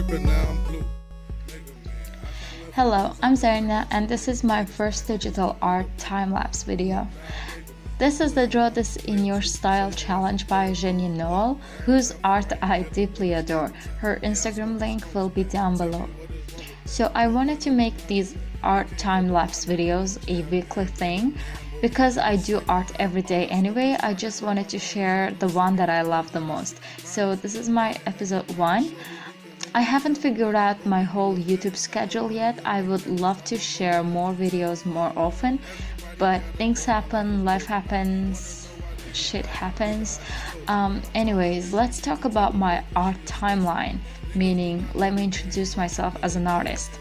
tripping, now I'm blue. Hello, I'm Zarina and this is my first digital art time-lapse video. This is the Draw This in Your Style challenge by Jenny Noel, whose art I deeply adore. Her Instagram link will be down below. So I wanted to make these art time-lapse videos a weekly thing. Because I do art every day anyway, I just wanted to share the one that I love the most. So this is my episode 1. I haven't figured out my whole YouTube schedule yet. I would love to share more videos more often, but things happen, life happens, shit happens. Anyways, let's talk about my art timeline, meaning let me introduce myself as an artist.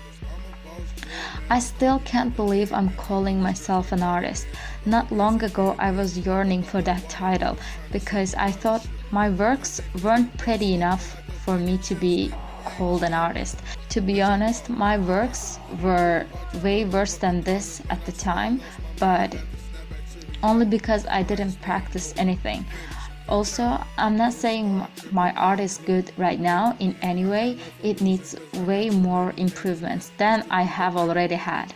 I still can't believe I'm calling myself an artist. Not long ago, I was yearning for that title because I thought my works weren't pretty enough for me to be called an artist. To be honest, my works were way worse than this at the time, but only because I didn't practice anything. Also, I'm not saying my art is good right now in any way. It needs way more improvements than I have already had.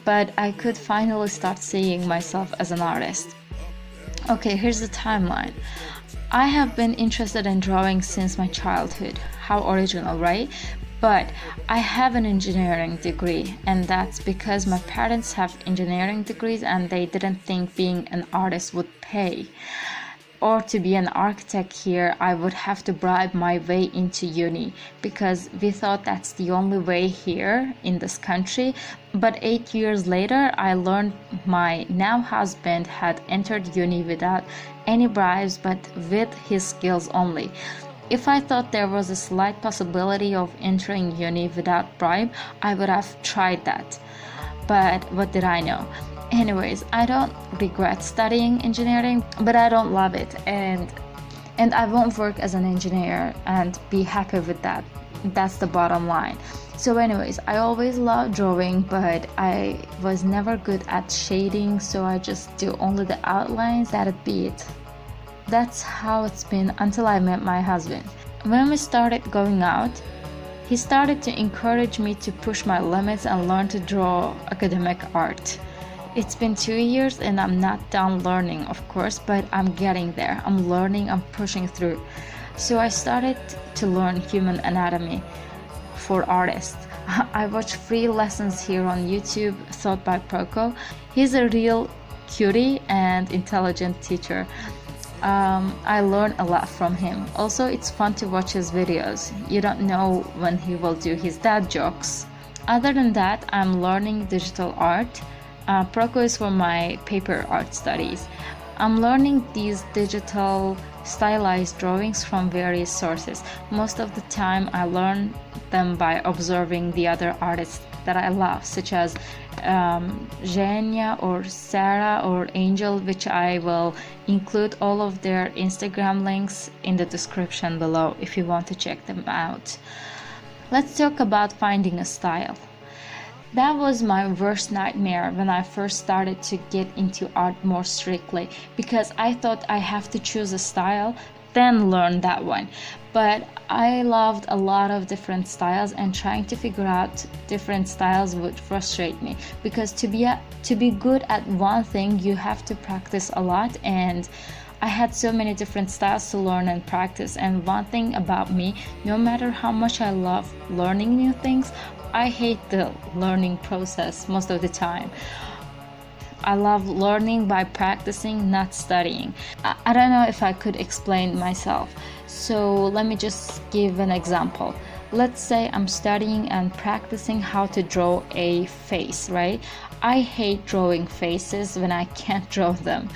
But I could finally start seeing myself as an artist. Okay, here's the timeline. I have been interested in drawing since my childhood. How original, right? But I have an engineering degree, and that's because my parents have engineering degrees and they didn't think being an artist would pay. Or to be an architect here, I would have to bribe my way into uni because we thought that's the only way here in this country. But 8 years later, I learned my now husband had entered uni without any bribes but with his skills only. If I thought there was a slight possibility of entering uni without bribe, I would have tried that. But what did I know? Anyways, I don't regret studying engineering, but I don't love it, and I won't work as an engineer and be happy with that. That's the bottom line. So anyways, I always loved drawing, but I was never good at shading, so I just do only the outlines. That'd be it. That's how it's been until I met my husband. When we started going out, he started to encourage me to push my limits and learn to draw academic art. It's been 2 years and I'm not done learning, of course, but I'm getting there. I'm learning, I'm pushing through. So I started to learn human anatomy for artists. I watch free lessons here on YouTube taught by Proko. He's a real cutie and intelligent teacher. I learn a lot from him. Also, it's fun to watch his videos. You don't know when he will do his dad jokes. Other than that, I'm learning digital art. Proko is for my paper art studies. I'm learning these digital stylized drawings from various sources. Most of the time I learn them by observing the other artists that I love, such as Zhenya or Sarah or Angel, which I will include all of their Instagram links in the description below if you want to check them out. Let's talk about finding a style. That was my worst nightmare when I first started to get into art more strictly, because I thought I have to choose a style, then learn that one. But I loved a lot of different styles, and trying to figure out different styles would frustrate me, because to be good at one thing you have to practice a lot, and I had so many different styles to learn and practice. And one thing about me, no matter how much I love learning new things, I hate the learning process most of the time. I love learning by practicing, not studying. I don't know if I could explain myself. So let me just give an example. Let's say I'm studying and practicing how to draw a face, right? I hate drawing faces when I can't draw them.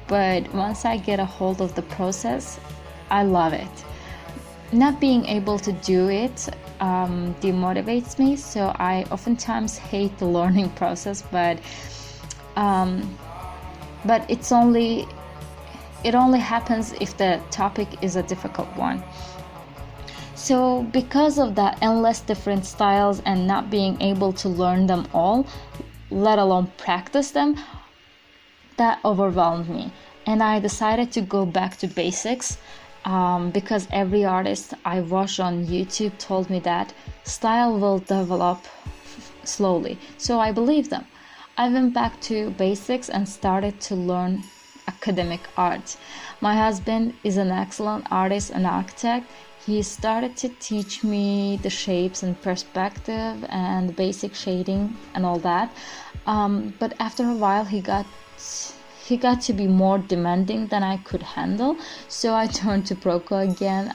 But once I get a hold of the process, I love it. Not being able to do it demotivates me, so I oftentimes hate the learning process, but it only happens if the topic is a difficult one. So because of that endless different styles and not being able to learn them all, let alone practice them, that overwhelmed me, and I decided to go back to basics because every artist I watched on YouTube told me that style will develop slowly. So I believe them. I went back to basics and started to learn academic art. My husband is an excellent artist and architect. He started to teach me the shapes and perspective and basic shading and all that. But after a while, he got to be more demanding than I could handle. So I turned to Proko again,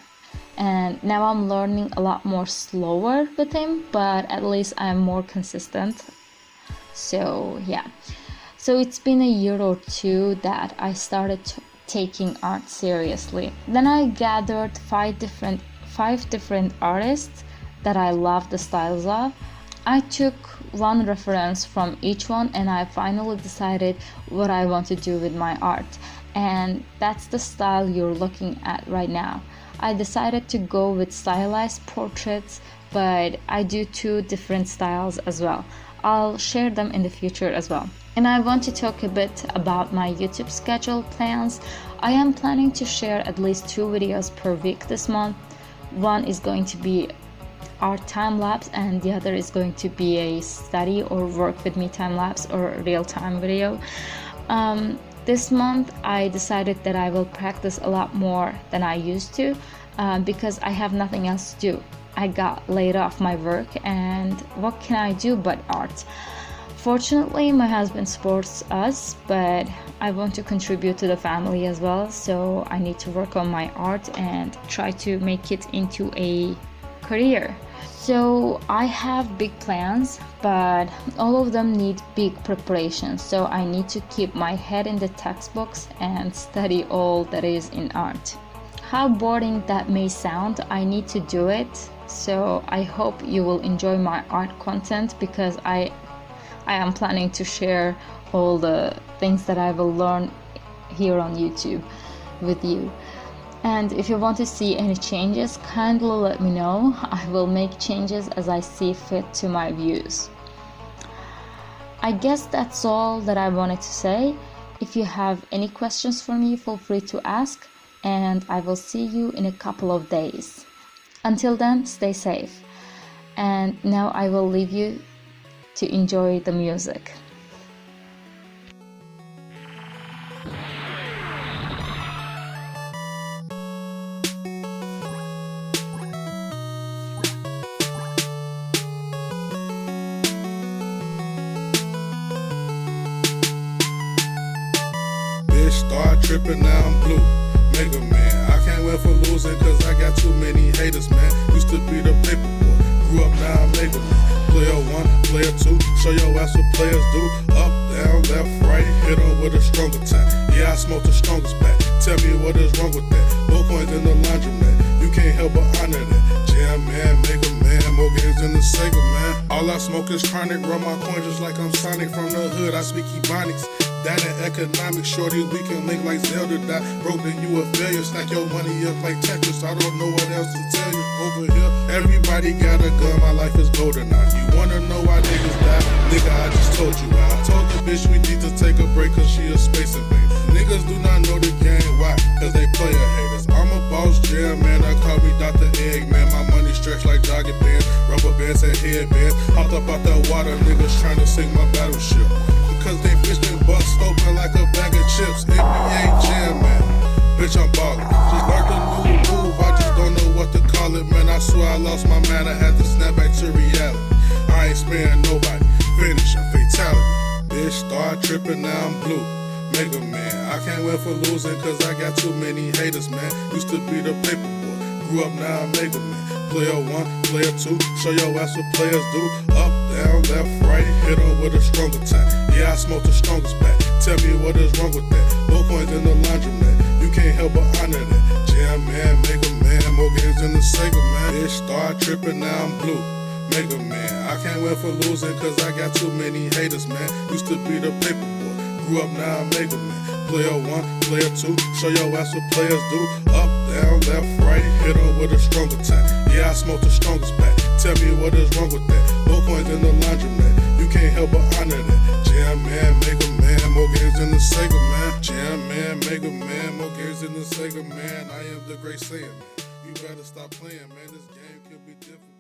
and now I'm learning a lot more slower with him, but at least I'm more consistent. So yeah. So it's been a year or two that I started taking art seriously. Then I gathered five different artists that I love the styles of. I took one reference from each one and I finally decided what I want to do with my art. And that's the style you're looking at right now. I decided to go with stylized portraits, but I do 2 different styles as well. I'll share them in the future as well. And I want to talk a bit about my YouTube schedule plans. I am planning to share at least 2 videos per week this month. One is going to be our time lapse and the other is going to be a study or work with me time lapse or real-time video. This month I decided that I will practice a lot more than I used to because I have nothing else to do. I got laid off my work and what can I do but art? Fortunately, my husband supports us, but I want to contribute to the family as well, so I need to work on my art and try to make it into a career. So I have big plans, but all of them need big preparation, so I need to keep my head in the textbooks and study all that is in art. How boring that may sound, I need to do it, so I hope you will enjoy my art content because I am planning to share all the things that I will learn here on YouTube with you. And if you want to see any changes, kindly let me know. I will make changes as I see fit to my views. I guess that's all that I wanted to say. If you have any questions for me, feel free to ask, and I will see you in a couple of days. Until then, stay safe. And now I will leave you to enjoy the music. Bitch start tripping, now I'm blue. Mega man, I can't win for losing cause I got too many haters, man. Used to be the paper boy, grew up now I'm mega man. Player 1, player 2, show your ass what players do. Up, down, left, right, hit on with a stronger time. Yeah, I smoke the strongest pack. Tell me what is wrong with that. More coins in the laundromat, you can't help but honor that. Jam man, mega man, more games than the Sega man. All I smoke is chronic, run my coins just like I'm Sonic. From the hood, I speak Ebonics. That in economics, shorty, we can link like Zelda. Die broke, then you a failure. Stack your money up like Tetris. I don't know what else to tell you. Over here, everybody got a gun. My life is golden now. You wanna know why niggas die? Nigga, I just told you why. I told the bitch we need to take a break cause she a space invader. Niggas do not know the game, why? Cause they player haters. I'm a boss jam, man. I call me Dr. Eggman. My money stretched like jogging bands, rubber bands and headbands. Hopped up out that water, niggas trying to sink my battleship. Cause they bitch been bust open like a bag of chips. NBA jam, man. Bitch, I'm ballin'. Just learned a new move, I just don't know what to call it, man. I swear I lost my man, I had to snap back to reality. I ain't sparing nobody, finish a fatality. Bitch, start tripping, now I'm blue. Mega man, I can't win for losing cause I got too many haters, man. Used to be the paper boy, grew up now I'm mega man. Player 1, player 2, show your ass what players do. Up, down, left, right, hit on with a stronger time. Yeah, I smoke the strongest pack. Tell me what is wrong with that. More coins in the laundromat, you can't help but honor that. Jam man, mega man, more games than the Sega man. Bitch, start tripping, now I'm blue. Mega man, I can't win for losing cause I got too many haters, man. Used to be the paper boy, grew up now I'm mega man. Player 1, player 2, show your ass what players do. Up, down, left, right, hit on with a stronger time. Yeah, I smoke the strongest pack. Tell me what is wrong with that. More coins in the laundromat, you can't help but honor that. Jam man, mega man, more games than the Sega man. Jam man, mega Mega Man, more gears in the Sega Man. I am the great Saiyan man. You better stop playing, man. This game can be difficult.